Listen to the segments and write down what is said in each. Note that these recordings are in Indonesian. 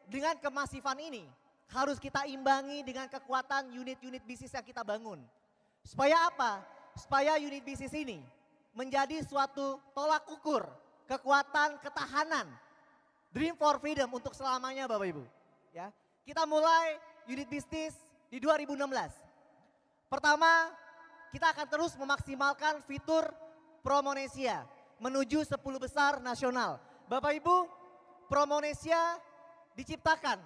dengan kemasifan ini harus kita imbangi dengan kekuatan unit-unit bisnis yang kita bangun. Supaya apa? Supaya unit bisnis ini menjadi suatu tolak ukur kekuatan ketahanan Dream for Freedom untuk selamanya Bapak Ibu. Ya, kita mulai unit bisnis di 2016. Pertama, kita akan terus memaksimalkan fitur Promonesia menuju 10 besar nasional. Bapak Ibu, Promonesia diciptakan,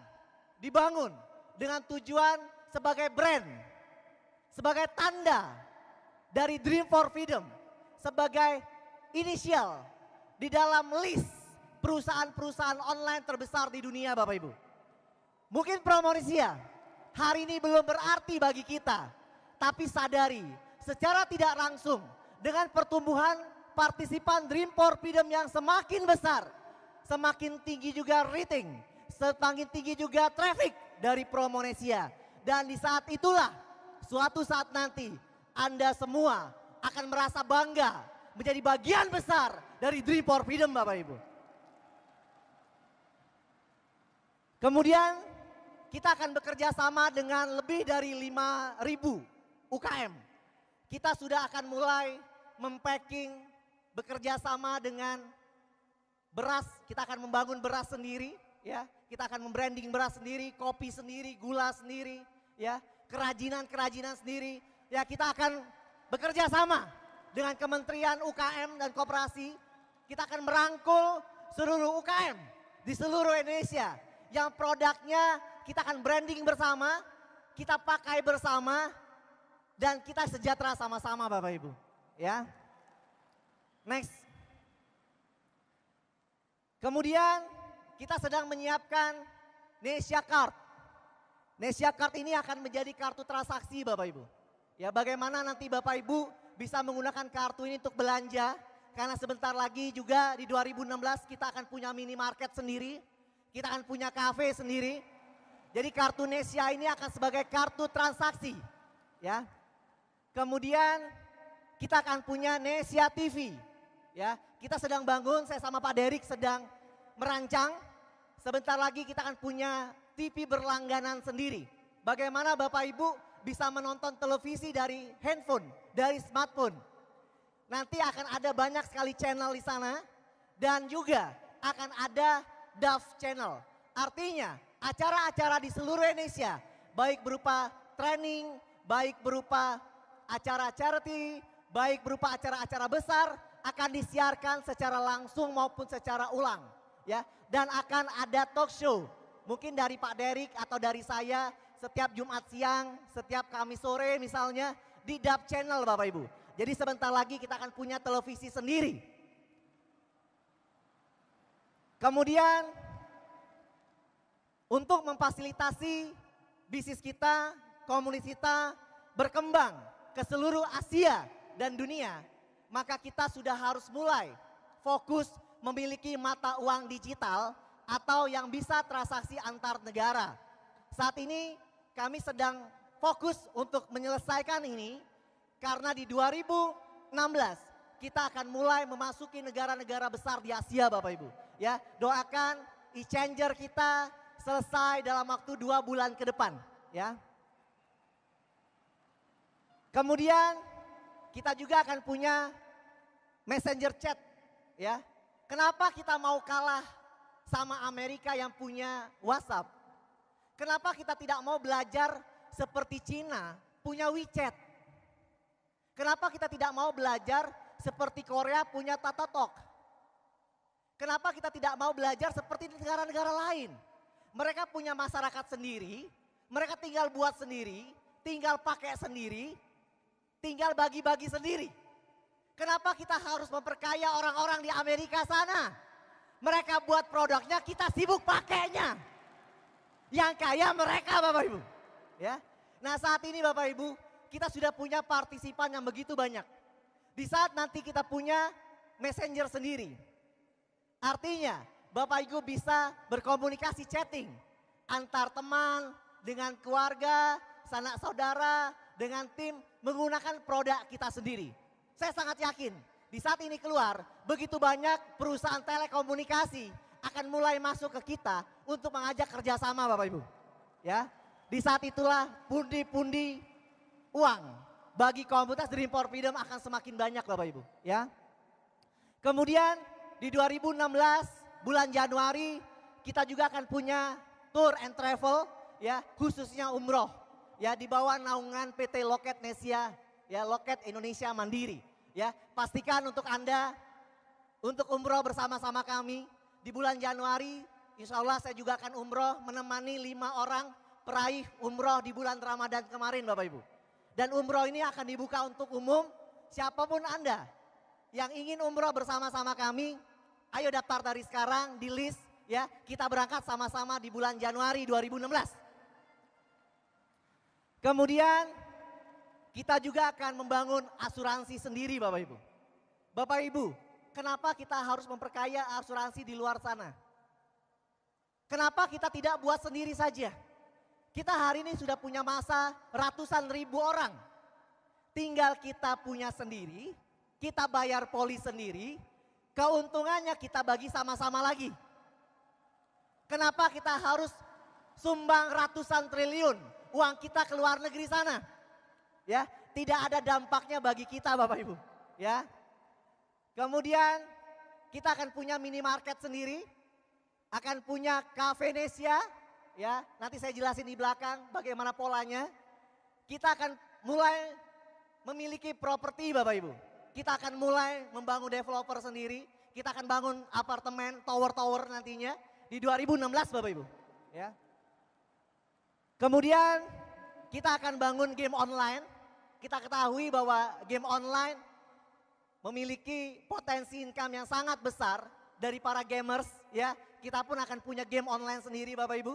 dibangun dengan tujuan sebagai brand, sebagai tanda dari Dream for Freedom, sebagai inisial di dalam list perusahaan-perusahaan online terbesar di dunia Bapak Ibu. Mungkin Promonesia hari ini belum berarti bagi kita, tapi sadari secara tidak langsung dengan pertumbuhan partisipan Dream for Freedom yang semakin besar, semakin tinggi juga rating, semakin tinggi juga traffic dari Promonesia. Dan di saat itulah suatu saat nanti Anda semua akan merasa bangga menjadi bagian besar dari Dream for Freedom Bapak Ibu. Kemudian kita akan bekerja sama dengan lebih dari 5.000 UKM. Kita sudah akan mulai mempacking, bekerja sama dengan beras, kita akan membangun beras sendiri, ya. Kita akan membranding beras sendiri, kopi sendiri, gula sendiri, ya. Kerajinan-kerajinan sendiri. Ya, kita akan bekerja sama dengan Kementerian UKM dan Koperasi. Kita akan merangkul seluruh UKM di seluruh Indonesia yang produknya kita akan branding bersama, kita pakai bersama, dan kita sejahtera sama-sama Bapak Ibu. Ya. Next. Kemudian kita sedang menyiapkan Nesia Card. Nesia Card ini akan menjadi kartu transaksi Bapak Ibu. Ya, bagaimana nanti Bapak Ibu bisa menggunakan kartu ini untuk belanja. Karena sebentar lagi juga di 2016 kita akan punya minimarket sendiri. Kita akan punya kafe sendiri. Jadi kartu Nesia ini akan sebagai kartu transaksi. Ya. Kemudian kita akan punya Nesia TV. Ya, kita sedang bangun, saya sama Pak Derik sedang merancang. Sebentar lagi kita akan punya TV berlangganan sendiri. Bagaimana Bapak Ibu bisa menonton televisi dari handphone, dari smartphone. Nanti akan ada banyak sekali channel di sana dan juga akan ada DAF channel. Artinya acara-acara di seluruh Indonesia, baik berupa training, baik berupa acara charity, baik berupa acara-acara besar akan disiarkan secara langsung maupun secara ulang, ya. Dan akan ada talk show, mungkin dari Pak Derik atau dari saya setiap Jumat siang, setiap Kamis sore misalnya di DAP channel Bapak Ibu. Jadi sebentar lagi kita akan punya televisi sendiri. Kemudian untuk memfasilitasi bisnis kita, komunitas kita berkembang ke seluruh Asia dan dunia, maka kita sudah harus mulai fokus memiliki mata uang digital atau yang bisa transaksi antar negara. Saat ini kami sedang fokus untuk menyelesaikan ini karena di 2016 kita akan mulai memasuki negara-negara besar di Asia Bapak Ibu. Ya, doakan e-changer kita selesai dalam waktu 2 bulan ke depan, ya. Kemudian kita juga akan punya messenger chat, ya. Kenapa kita mau kalah sama Amerika yang punya WhatsApp? Kenapa kita tidak mau belajar seperti Cina punya WeChat? Kenapa kita tidak mau belajar seperti Korea punya Tatatalk? Kenapa kita tidak mau belajar seperti negara-negara lain? Mereka punya masyarakat sendiri, mereka tinggal buat sendiri, tinggal pakai sendiri, tinggal bagi-bagi sendiri. Kenapa kita harus memperkaya orang-orang di Amerika sana? Mereka buat produknya, kita sibuk pakainya. Yang kaya mereka Bapak Ibu. Ya. Nah saat ini Bapak Ibu, kita sudah punya partisipan yang begitu banyak. Di saat nanti kita punya messenger sendiri. Artinya Bapak Ibu bisa berkomunikasi chatting antar teman, dengan keluarga, sanak saudara, dengan tim menggunakan produk kita sendiri. Saya sangat yakin di saat ini keluar begitu banyak perusahaan telekomunikasi akan mulai masuk ke kita untuk mengajak kerjasama Bapak Ibu. Ya, di saat itulah pundi-pundi uang bagi komunitas Dream for Freedom akan semakin banyak Bapak Ibu. Ya, kemudian di 2016 bulan Januari kita juga akan punya tour and travel ya, khususnya umroh ya, di bawah naungan PT Loket Nesia ya, Loket Indonesia Mandiri ya. Pastikan untuk Anda untuk umroh bersama-sama kami di bulan Januari. Insya Allah saya juga akan umroh menemani 5 orang peraih umroh di bulan Ramadan kemarin Bapak Ibu. Dan umroh ini akan dibuka untuk umum, siapapun Anda yang ingin umroh bersama-sama kami, ayo daftar dari sekarang di list ya, kita berangkat sama-sama di bulan Januari 2016. Kemudian kita juga akan membangun asuransi sendiri Bapak Ibu. Bapak Ibu, kenapa kita harus memperkaya asuransi di luar sana? Kenapa kita tidak buat sendiri saja? Kita hari ini sudah punya masa ratusan ribu orang. Tinggal kita punya sendiri, kita bayar polis sendiri, keuntungannya kita bagi sama-sama lagi. Kenapa kita harus sumbang ratusan triliun uang kita ke luar negeri sana? Ya, tidak ada dampaknya bagi kita Bapak Ibu. Ya. Kemudian kita akan punya minimarket sendiri, akan punya Cafe Nesia, ya. Nanti saya jelasin di belakang bagaimana polanya. Kita akan mulai memiliki properti Bapak Ibu. Kita akan mulai membangun developer sendiri. Kita akan bangun apartemen, tower-tower nantinya di 2016 Bapak Ibu. Ya. Kemudian kita akan bangun game online. Kita ketahui bahwa game online memiliki potensi income yang sangat besar dari para gamers ya. Kita pun akan punya game online sendiri Bapak Ibu.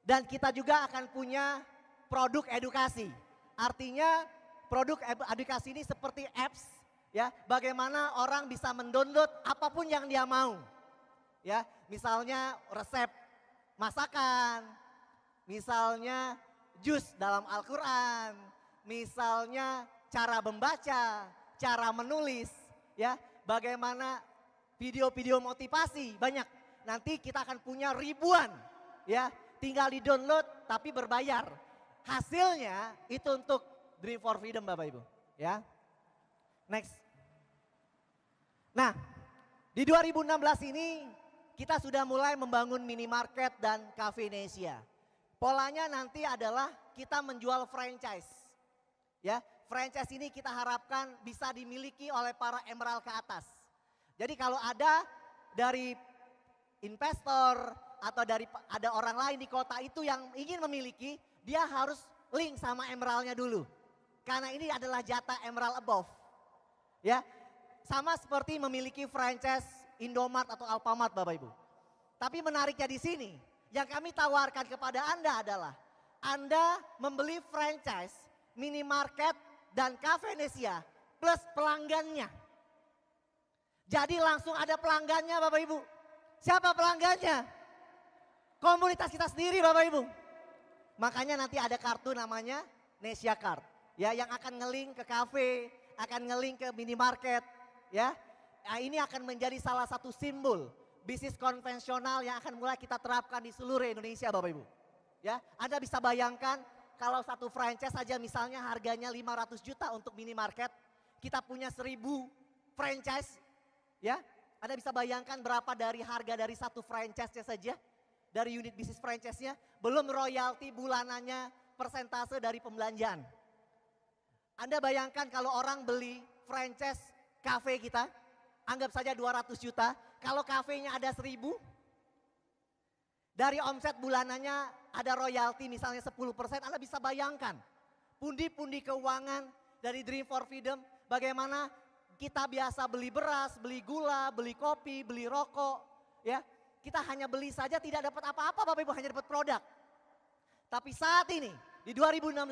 Dan kita juga akan punya produk edukasi. Artinya produk edukasi ini seperti apps ya, bagaimana orang bisa mendownload apapun yang dia mau. Ya, misalnya resep masakan, misalnya jus dalam Al-Qur'an, misalnya cara membaca, cara menulis, ya, bagaimana video-video motivasi banyak. Nanti kita akan punya ribuan, ya, tinggal di download tapi berbayar. Hasilnya itu untuk Dream for Freedom Bapak Ibu, ya. Next. Nah, di 2016 ini kita sudah mulai membangun minimarket dan Cafe Nesia. Polanya nanti adalah kita menjual franchise, ya. Franchise ini kita harapkan bisa dimiliki oleh para emerald ke atas. Jadi kalau ada dari investor atau dari ada orang lain di kota itu yang ingin memiliki, dia harus link sama emeraldnya dulu. Karena ini adalah jatah emerald above. Ya, sama seperti memiliki franchise Indomart atau Alfamart Bapak Ibu. Tapi menariknya di sini, yang kami tawarkan kepada Anda adalah Anda membeli franchise minimarket dan Cafe Nesia plus pelanggannya. Jadi langsung ada pelanggannya Bapak Ibu. Siapa pelanggannya? Komunitas kita sendiri Bapak Ibu. Makanya nanti ada kartu namanya Nesia Card. Ya, yang akan ngelink ke kafe, akan ngelink ke minimarket. Ya, nah, ini akan menjadi salah satu simbol bisnis konvensional yang akan mulai kita terapkan di seluruh Indonesia Bapak Ibu. Ya, Anda bisa bayangkan kalau satu franchise saja misalnya harganya 500 juta untuk minimarket, kita punya 1000 franchise, ya. Anda bisa bayangkan berapa dari harga dari satu franchise-nya saja, dari unit bisnis franchise-nya, belum royalti bulanannya, persentase dari pembelanjaan. Anda bayangkan kalau orang beli franchise cafe kita, anggap saja 200 juta, kalau kafenya ada 1000, dari omset bulanannya ada royalti misalnya 10%, Anda bisa bayangkan pundi-pundi keuangan dari Dream for Freedom, bagaimana kita biasa beli beras, beli gula, beli kopi, beli rokok, ya. Kita hanya beli saja tidak dapat apa-apa Bapak Ibu, hanya dapat produk. Tapi saat ini di 2016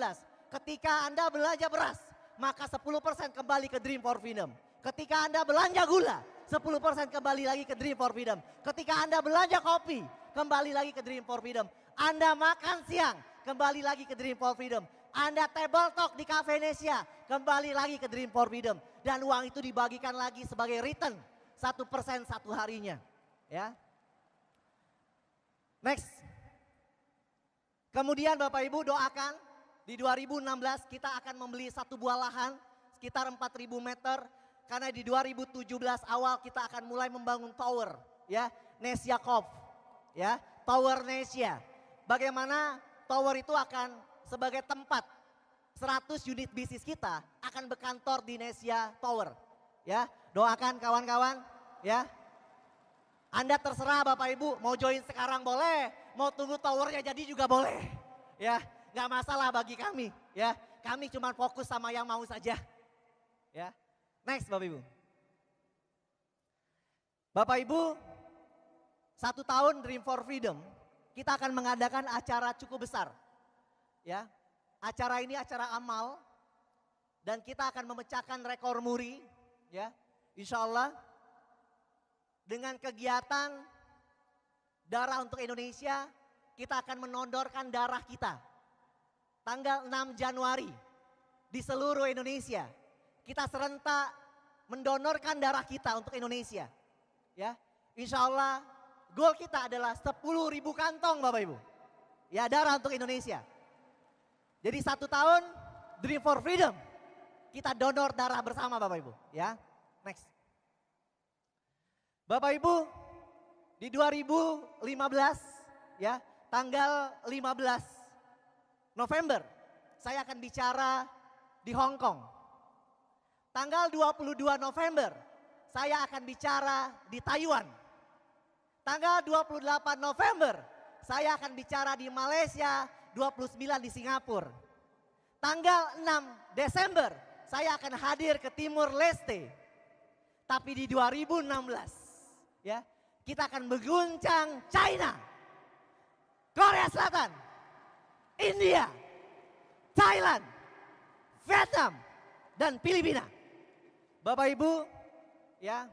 ketika Anda belanja beras, maka 10% kembali ke Dream for Freedom. Ketika Anda belanja gula, 10% kembali lagi ke Dream for Freedom. Ketika Anda belanja kopi, kembali lagi ke Dream for Freedom. Anda makan siang, kembali lagi ke Dream for Freedom. Anda table talk di Cafe Nesia, kembali lagi ke Dream for Freedom. Dan uang itu dibagikan lagi sebagai return 1% satu harinya. Ya. Next. Kemudian Bapak Ibu doakan di 2016 kita akan membeli satu buah lahan sekitar 4.000 meter. Karena di 2017 awal kita akan mulai membangun tower, ya, Nesia Corp, ya, Tower Nesia. Bagaimana tower itu akan sebagai tempat 100 unit bisnis kita akan berkantor di Nesia Tower, ya. Doakan kawan-kawan, ya. Anda terserah Bapak Ibu, mau join sekarang boleh, mau tunggu towernya jadi juga boleh, ya. Nggak masalah bagi kami, ya. Kami cuma fokus sama yang mau saja, ya. Next Bapak Ibu. Bapak Ibu, 1 tahun Dream for Freedom, kita akan mengadakan acara cukup besar. Ya, acara ini acara amal dan kita akan memecahkan rekor muri, ya, insya Allah dengan kegiatan darah untuk Indonesia, kita akan menondorkan darah kita. Tanggal 6 Januari di seluruh Indonesia. Kita serentak mendonorkan darah kita untuk Indonesia. Ya, insya Allah goal kita adalah 10.000 kantong Bapak Ibu. Ya, darah untuk Indonesia. Jadi 1 tahun Dream for Freedom. Kita donor darah bersama Bapak Ibu. Ya, next. Bapak Ibu, di 2015 ya, tanggal 15 November saya akan bicara di Hong Kong. Tanggal 22 November saya akan bicara di Taiwan. Tanggal 28 November saya akan bicara di Malaysia, 29 di Singapura. Tanggal 6 Desember saya akan hadir ke Timur Leste. Tapi di 2016 ya, kita akan mengguncang China, Korea Selatan, India, Thailand, Vietnam, dan Filipina. Bapak Ibu, ya,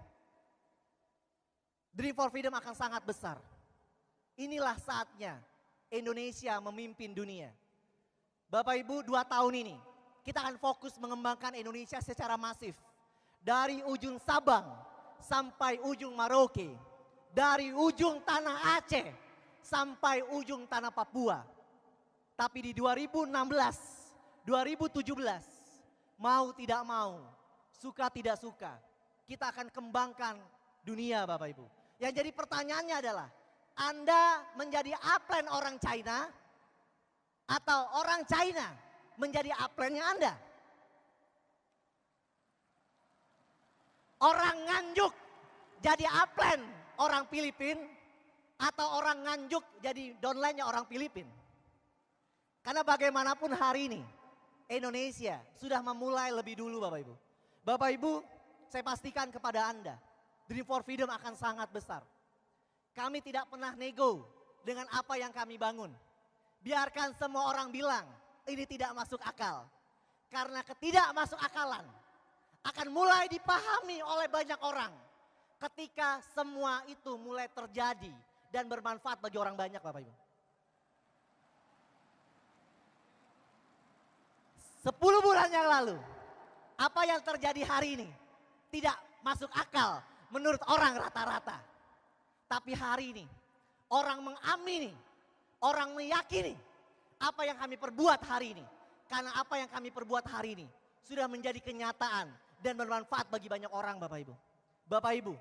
Dream for Freedom akan sangat besar. Inilah saatnya Indonesia memimpin dunia. Bapak Ibu, 2 tahun ini kita akan fokus mengembangkan Indonesia secara masif. Dari ujung Sabang sampai ujung Merauke. Dari ujung tanah Aceh sampai ujung tanah Papua. Tapi di 2016, 2017, mau tidak mau, suka tidak suka, kita akan kembangkan dunia Bapak Ibu. Yang jadi pertanyaannya adalah, Anda menjadi upline orang China atau orang China menjadi upline-nya Anda? Orang Nganjuk jadi upline orang Filipin atau orang Nganjuk jadi downline-nya orang Filipin? Karena bagaimanapun hari ini Indonesia sudah memulai lebih dulu Bapak Ibu. Bapak Ibu, saya pastikan kepada Anda, Dream for Freedom akan sangat besar. Kami tidak pernah nego dengan apa yang kami bangun. Biarkan semua orang bilang ini tidak masuk akal. Karena ketidakmasuk akalan akan mulai dipahami oleh banyak orang ketika semua itu mulai terjadi dan bermanfaat bagi orang banyak Bapak Ibu. 10 bulan yang lalu, apa yang terjadi hari ini tidak masuk akal menurut orang rata-rata. Tapi hari ini orang mengamini, orang meyakini apa yang kami perbuat hari ini. Karena apa yang kami perbuat hari ini sudah menjadi kenyataan dan bermanfaat bagi banyak orang Bapak Ibu. Bapak Ibu,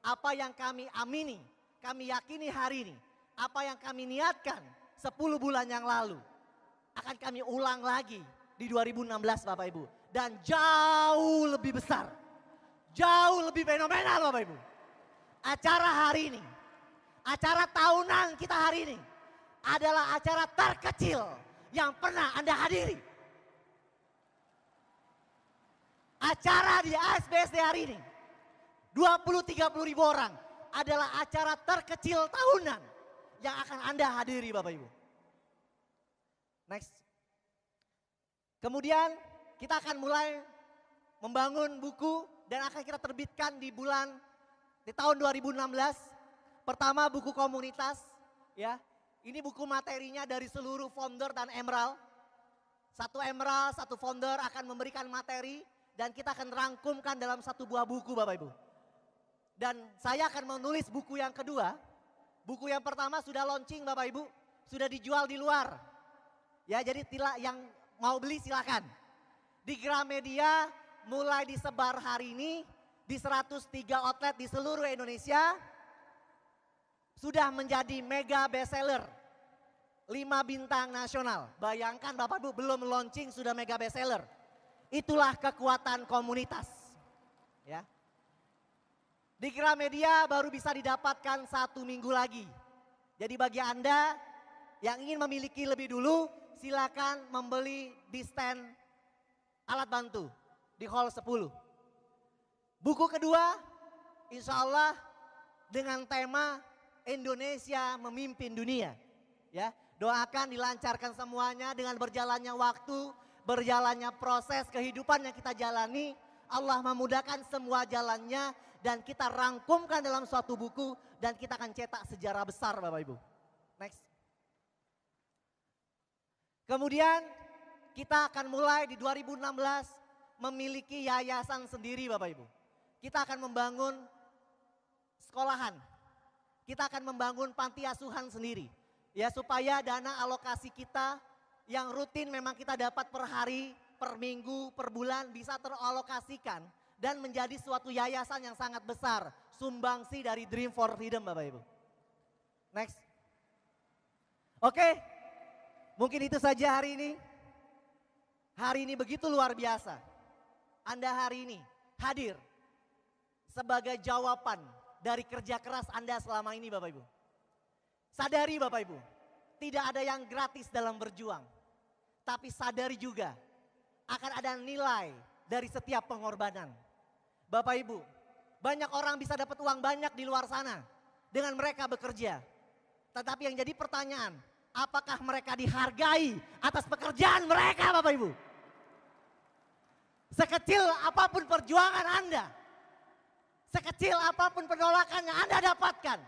apa yang kami amini, kami yakini hari ini, apa yang kami niatkan 10 bulan yang lalu akan kami ulang lagi di 2016 Bapak Ibu. Dan jauh lebih besar, jauh lebih fenomenal Bapak Ibu. Acara hari ini, acara tahunan kita hari ini adalah acara terkecil yang pernah Anda hadiri. Acara di ASBSD hari ini 20-30 ribu orang adalah acara terkecil tahunan yang akan Anda hadiri Bapak Ibu. Next. Kemudian kita akan mulai membangun buku dan akan kita terbitkan di tahun 2016. Pertama buku komunitas, ya. Ini buku materinya dari seluruh founder dan Emerald. Satu Emerald, satu founder akan memberikan materi dan kita akan rangkumkan dalam satu buah buku Bapak Ibu. Dan saya akan menulis buku yang kedua Buku yang pertama sudah launching Bapak Ibu, sudah dijual di luar. Ya, jadi yang mau beli silakan. Di Gramedia mulai disebar hari ini di 103 outlet di seluruh Indonesia. Sudah menjadi mega bestseller. 5 bintang nasional. Bayangkan Bapak Ibu belum launching sudah mega bestseller. Itulah kekuatan komunitas. Ya. Di Gramedia baru bisa didapatkan 1 minggu lagi. Jadi bagi Anda yang ingin memiliki lebih dulu, silakan membeli di stand alat bantu di hall 10. Buku kedua, insya Allah dengan tema Indonesia memimpin dunia. Ya, doakan dilancarkan semuanya dengan berjalannya waktu, berjalannya proses kehidupan yang kita jalani. Allah memudahkan semua jalannya dan kita rangkumkan dalam suatu buku dan kita akan cetak sejarah besar Bapak Ibu. Next. Kemudian kita akan mulai di 2016 memiliki yayasan sendiri Bapak Ibu. Kita akan membangun sekolahan. Kita akan membangun panti asuhan sendiri. Ya, supaya dana alokasi kita yang rutin memang kita dapat per hari, per minggu, per bulan bisa teralokasikan dan menjadi suatu yayasan yang sangat besar. Sumbangsi dari Dream for Freedom Bapak Ibu. Next. Oke, mungkin itu saja hari ini. Hari ini begitu luar biasa. Anda hari ini hadir sebagai jawaban dari kerja keras Anda selama ini Bapak Ibu. Sadari Bapak Ibu, tidak ada yang gratis dalam berjuang. Tapi sadari juga akan ada nilai dari setiap pengorbanan. Bapak Ibu, banyak orang bisa dapat uang banyak di luar sana dengan mereka bekerja. Tetapi yang jadi pertanyaan, apakah mereka dihargai atas pekerjaan mereka Bapak Ibu? Sekecil apapun perjuangan Anda, sekecil apapun penolakan yang Anda dapatkan.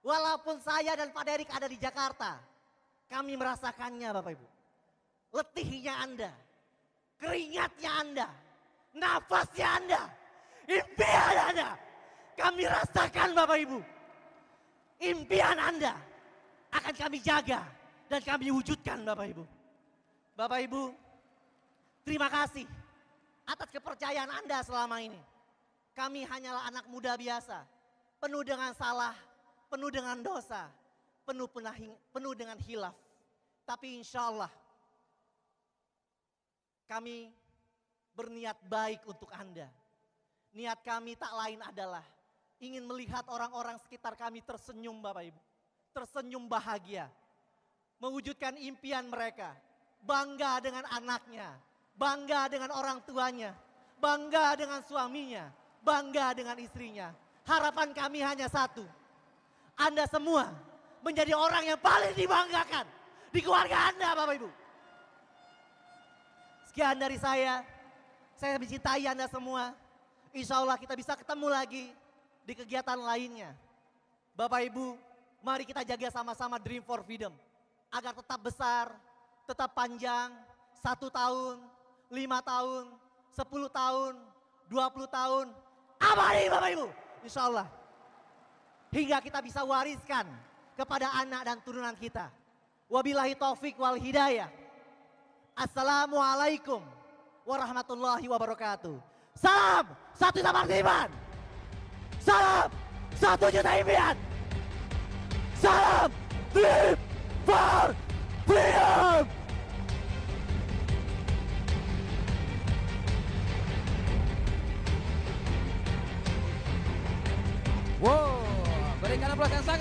Walaupun saya dan Pak Derik ada di Jakarta, kami merasakannya Bapak Ibu. Letihnya Anda, keringatnya Anda, nafasnya Anda, impian Anda. Kami rasakan Bapak Ibu. Impian Anda akan kami jaga dan kami wujudkan Bapak Ibu. Bapak Ibu, terima kasih atas kepercayaan Anda selama ini. Kami hanyalah anak muda biasa, penuh dengan salah, penuh dengan dosa, penuh dengan hilaf. Tapi insya Allah kami berniat baik untuk Anda. Niat kami tak lain adalah ingin melihat orang-orang sekitar kami tersenyum Bapak Ibu. Tersenyum bahagia. Mewujudkan impian mereka. Bangga dengan anaknya. Bangga dengan orang tuanya. Bangga dengan suaminya. Bangga dengan istrinya. Harapan kami hanya satu. Anda semua menjadi orang yang paling dibanggakan di keluarga Anda Bapak Ibu. Sekian dari saya mencintai Anda semua. Insya Allah kita bisa ketemu lagi di kegiatan lainnya. Bapak Ibu, mari kita jaga sama-sama Dream for Freedom. Agar tetap besar, tetap panjang, 1 tahun, 5 tahun, 10 tahun, 20 tahun. Abadi Bapak Ibu, insya Allah. Hingga kita bisa wariskan kepada anak dan turunan kita. Wabillahi taufik wal hidayah. Assalamualaikum warahmatullahi wabarakatuh. Salam 1 juta Martiman. Salam 1 juta impian. Salam Dream for Freedom. Wow, berikan aplaus yang sangat